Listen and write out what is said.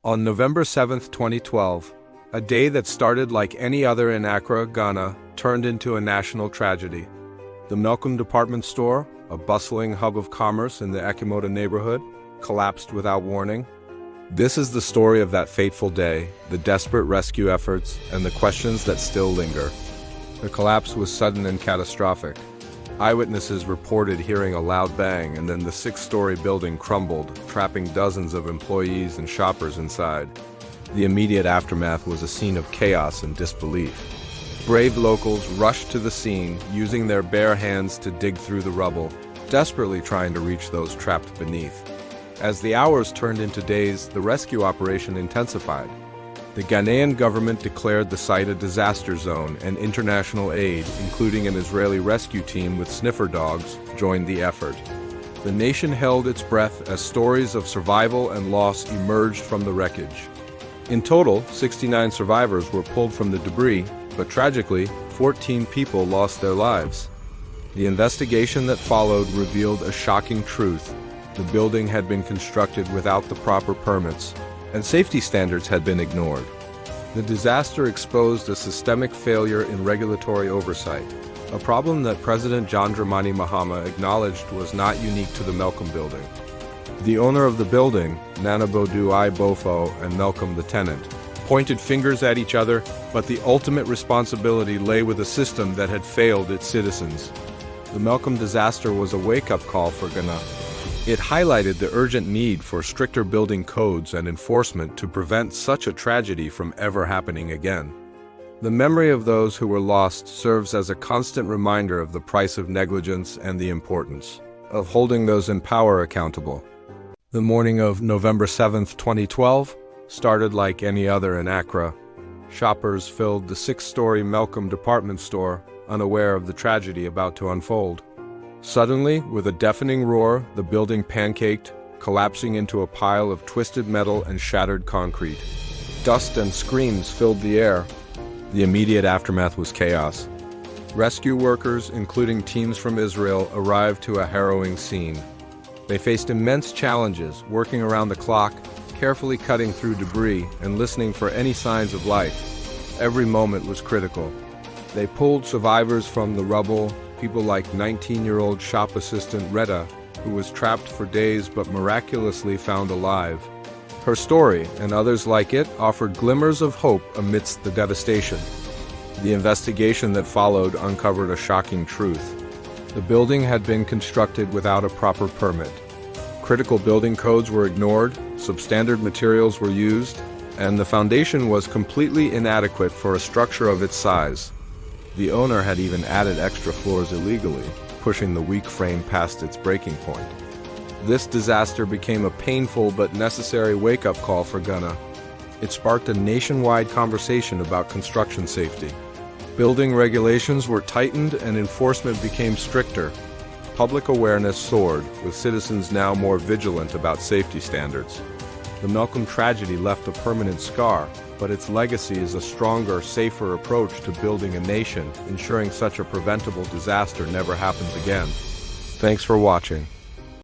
On November 7, 2012, a day that started like any other in Accra, Ghana, turned into a national tragedy. The Melcom department store, a bustling hub of commerce in the Achimota neighborhood, collapsed without warning. This is the story of that fateful day, the desperate rescue efforts, and the questions that still linger. The collapse was sudden and catastrophic. Eyewitnesses reported hearing a loud bang, and then the six-story building crumbled, trapping dozens of employees and shoppers inside. The immediate aftermath was a scene of chaos and disbelief. Brave locals rushed to the scene, using their bare hands to dig through the rubble, desperately trying to reach those trapped beneath. As the hours turned into days, the rescue operation intensified. The Ghanaian government declared the site a disaster zone, and international aid, including an Israeli rescue team with sniffer dogs, joined the effort. The nation held its breath as stories of survival and loss emerged from the wreckage. In total, 69 survivors were pulled from the debris, but tragically, 14 people lost their lives. The investigation that followed revealed a shocking truth. The building had been constructed without the proper permits, and safety standards had been ignored. The disaster exposed a systemic failure in regulatory oversight, a problem that President John Dramani Mahama acknowledged was not unique to the Melcom building. The owner of the building, Nana Bodu I Bofo and Melcom the tenant, pointed fingers at each other, but the ultimate responsibility lay with a system that had failed its citizens. The Melcom disaster was a wake-up call for Ghana. It highlighted the urgent need for stricter building codes and enforcement to prevent such a tragedy from ever happening again. The memory of those who were lost serves as a constant reminder of the price of negligence and the importance of holding those in power accountable. The morning of November 7, 2012, started like any other in Accra. Shoppers filled the six-story Melcom department store, unaware of the tragedy about to unfold. Suddenly, with a deafening roar, the building pancaked, collapsing into a pile of twisted metal and shattered concrete. Dust and screams filled the air. The immediate aftermath was chaos. Rescue workers, including teams from Israel, arrived to a harrowing scene. They faced immense challenges, working around the clock, carefully cutting through debris and listening for any signs of life. Every moment was critical. They pulled survivors from the rubble, people like 19-year-old shop assistant Retta, who was trapped for days but miraculously found alive. Her story, and others like it, offered glimmers of hope amidst the devastation. The investigation that followed uncovered a shocking truth. The building had been constructed without a proper permit. Critical building codes were ignored, substandard materials were used, and the foundation was completely inadequate for a structure of its size. The owner had even added extra floors illegally, pushing the weak frame past its breaking point. This disaster became a painful but necessary wake-up call for Ghana. It sparked a nationwide conversation about construction safety. Building regulations were tightened and enforcement became stricter. Public awareness soared, with citizens now more vigilant about safety standards. The Melcom tragedy left a permanent scar, but its legacy is a stronger, safer approach to building a nation, ensuring such a preventable disaster never happens again. Thanks for watching.